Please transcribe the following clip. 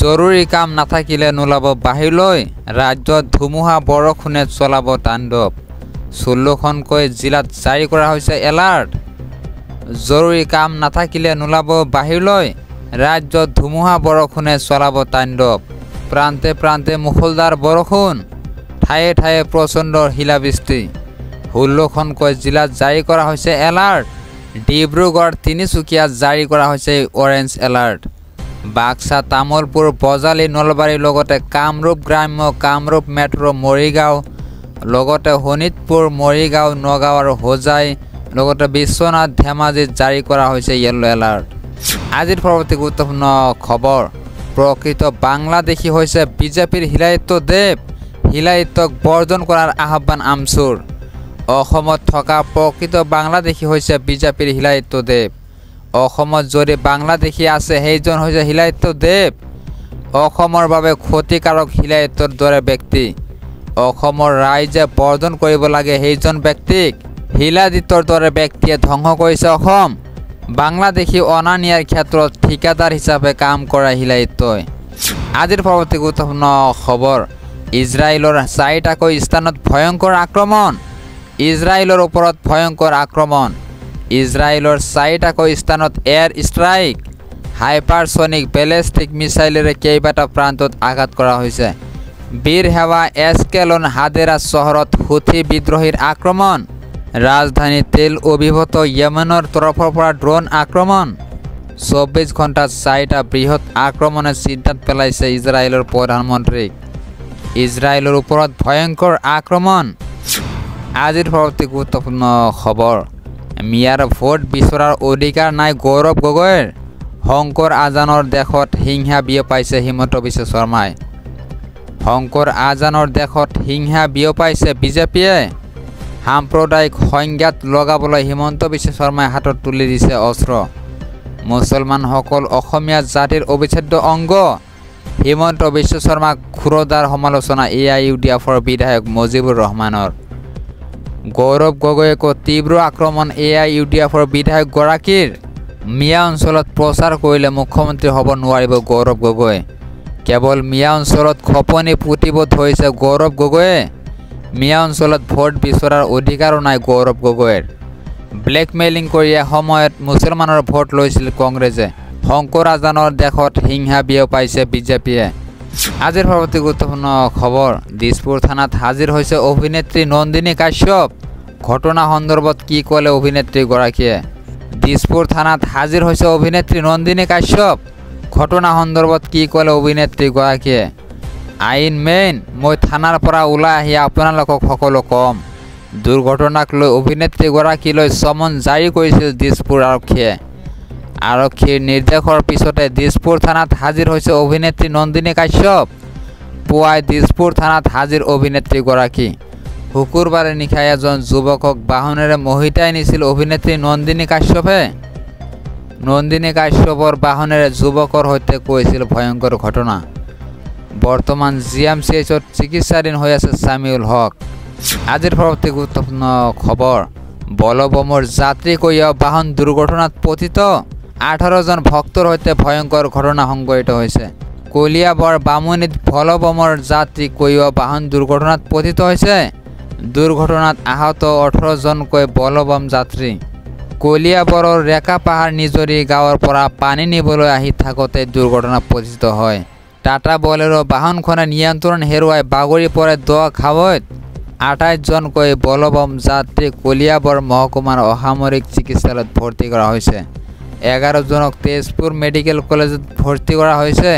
জৰুৰী কাম নাথাকিলে নোলাব বাহিৰলৈ ৰাজ্যত ধুমুহা বৰষুণে চলাব তাণ্ডৱ ১৬খনকৈ জিলাত জাৰি কৰা হৈছে এলাৰ্ট জৰুৰী কাম নাথাকিলে নোলাব বাহিৰলৈ ৰাজ্যত ধুমুহা বৰষুণে চলাব তাণ্ডৱ প্ৰান্তে প্ৰান্তে মুখলধাৰ বৰষুণ ঠায়ে ঠায়ে প্ৰচণ্ড শিলাবৃষ্টি ১৬খনকৈ জিলাত জাৰি কৰা হৈছে এলাৰ্ট ডিব্ৰুগড় তিনিচুকীয়াত জাৰি কৰা হৈছে অৰেঞ্জ এলাৰ্ট বাক্সা তামোলপুৰ বজালী নলবাৰীৰ লগতে কামৰূপ গ্ৰাম্য কামৰূপ মেট্ৰ' মৰিগাঁও লগতে শোণিতপুৰ মৰিগাঁও নগাঁও আৰু হোজাই লগতে বিশ্বনাথ ধেমাজিত জাৰি কৰা হৈছে য়েলো এলাৰ্ট আজিৰ পৰৱৰ্তী গুৰুত্বপূৰ্ণ খবৰ প্ৰকৃত বাংলাদেশী হৈছে বিজেপিৰ হিলায়িত দেৱ হিলায়িতক বৰ্জন কৰাৰ আহ্বান আমছুৰ অসমত থকা প্ৰকৃত বাংলাদেশী হৈছে বিজেপিৰ হিলায়িত দেৱ অসমত যদি বাংলাদেশী আছে সেইজন হৈছে হিলায়িত দেৱ অসমৰ বাবে ক্ষতিকাৰক হিলায়িতৰ দৰে ব্যক্তি অসমৰ ৰাইজে বৰ্জন কৰিব লাগে সেইজন ব্যক্তিক হিলায়িতৰ দৰে ব্যক্তিয়ে ধ্বংস কৰিছে অসম বাংলাদেশী অনা নিয়াৰ ক্ষেত্ৰত ঠিকাদাৰ হিচাপে কাম কৰা হিলায়িতই আজিৰ পৰৱৰ্তী গুৰুত্বপূৰ্ণ খবৰ ইজৰাইলৰ ৪টাকৈ স্থানত ভয়ংকৰ আক্ৰমণ ইজৰাইলৰ ওপৰত ভয়ংকৰ আক্ৰমণ ইজৰাইলৰ ৪টাকৈ স্থানত এয়াৰ ষ্ট্ৰাইক হাইপাৰছনিক বেলেষ্টিক মিছাইলেৰে কেইবাটা প্ৰান্তত আঘাত কৰা হৈছে বীৰ হেৱা এস্কেলন হাদেৰা চহৰত হুথি বিদ্ৰোহীৰ আক্ৰমণ ৰাজধানী তেল অভিভূত য়েমেনৰ তৰফৰ পৰা ড্ৰোন আক্ৰমণ ২৪ ঘণ্টাত ৪টা বৃহৎ আক্ৰমণে চিন্তাত পেলাইছে ইজৰাইলৰ প্ৰধানমন্ত্ৰীক ইজৰাইলৰ ওপৰত ভয়ংকৰ আক্ৰমণ আজিৰ পৰৱৰ্তী গুৰুত্বপূৰ্ণ খবৰ মিয়াৰ ভোট বিচৰাৰ অধিকাৰ নাই গৌৰৱ গগৈৰ শংকৰ আজানৰ দেশত হিংসা বিয়পাইছে হিমন্ত বিশ্ব শৰ্মাই শংকৰ আজানৰ দেশত হিংসা বিয়পাইছে বিজেপিয়ে সাম্প্ৰদায়িক সংজ্ঞাত লগাবলৈ হিমন্ত বিশ্ব শৰ্মাই হাতত তুলি দিছে অস্ত্ৰ মুছলমানসকল অসমীয়া জাতিৰ অবিচ্ছেদ্য অংগ হিমন্ত বিশ্ব শৰ্মাক খুৰদাৰ সমালোচনা AIUDFৰ বিধায়ক মুজিবুৰ ৰহমানৰ গৌৰৱ গগৈকো তীব্ৰ আক্ৰমণ AIUDFৰ বিধায়কগৰাকীৰ মিয়া অঞ্চলত প্ৰচাৰ কৰিলে মুখ্যমন্ত্ৰী হ'ব নোৱাৰিব গৌৰৱ গগৈ কেৱল মিয়া অঞ্চলত খপনি পুতিব ধৰিছে গৌৰৱ গগৈয়ে মিয়া অঞ্চলত ভোট বিচৰাৰ অধিকাৰো নাই গৌৰৱ গগৈৰ ব্লেকমেইলিং কৰি সময়ত মুছলমানৰ ভোট লৈছিল কংগ্ৰেছে শংকৰ আজানৰ দেশত হিংসা বিয়পাইছে বিজেপিয়ে আজিৰ পৰৱৰ্তী গুৰুত্বপূৰ্ণ খবৰ দিছপুৰ থানাত হাজিৰ হৈছে অভিনেত্ৰী নন্দিনী কাশ্যপ ঘটনা সন্দৰ্ভত কি ক'লে অভিনেত্ৰীগৰাকীয়ে দিছপুৰ থানাত হাজিৰ হৈছে অভিনেত্ৰী নন্দিনী কাশ্যপ ঘটনা সন্দৰ্ভত কি ক'লে অভিনেত্ৰীগৰাকীয়ে আইন মেইন মই থানাৰ পৰা ওলাই আহি আপোনালোকক সকলো কম দুৰ্ঘটনাক লৈ অভিনেত্ৰীগৰাকীলৈ সমন জাৰি কৰিছিল দিছপুৰ আৰক্ষীয়ে আৰক্ষীৰ নিৰ্দেশৰ পিছতে দিছপুৰ থানাত হাজিৰ হৈছে অভিনেত্ৰী নন্দিনী কাশ্যপ পুৱাই দিছপুৰ থানাত হাজিৰ অভিনেত্ৰীগৰাকী শুকুৰবাৰে নিশা এজন যুৱকক বাহনেৰে মহিতাই নিছিল অভিনেত্ৰী নন্দিনী কাশ্যপে নন্দিনী কাশ্যপৰ বাহনেৰে যুৱকৰ সৈতে কৈছিল ভয়ংকৰ ঘটনা বৰ্তমান GMCHত চিকিৎসাধীন হৈ আছে সামিউল হক আজিৰ পৰৱৰ্তী গুৰুত্বপূৰ্ণ খবৰ বলবমৰ যাত্ৰী কঢ়িওৱা বাহন দুৰ্ঘটনাত পতিত 18জন ভক্তৰ সৈতে ভয়ংকৰ ঘটনা সংঘটিত হৈছে কলিয়াবৰ বামুণীত বলবমৰ যাত্ৰী কঢ়িওৱা বাহন দুৰ্ঘটনাত পতিত হৈছে দুৰ্ঘটনাত আহত 18জনকৈ বলবম যাত্ৰী কলিয়াবৰৰ ৰেকা পাহাৰ নিজৰি গাঁৱৰ পৰা পানী নিবলৈ আহি থাকোঁতে দুৰ্ঘটনাত পতিত হয় টাটা বলেৰো বাহনখনে নিয়ন্ত্ৰণ হেৰুৱাই বাগৰি পৰে দ খাৱৈত 28জনকৈ বলবম যাত্ৰী কলিয়াবৰ মহকুমাৰ অসামৰিক চিকিৎসালয়ত ভৰ্তি কৰা হৈছে 11জনক তেজপুৰ মেডিকেল কলেজত ভৰ্তি কৰা হৈছে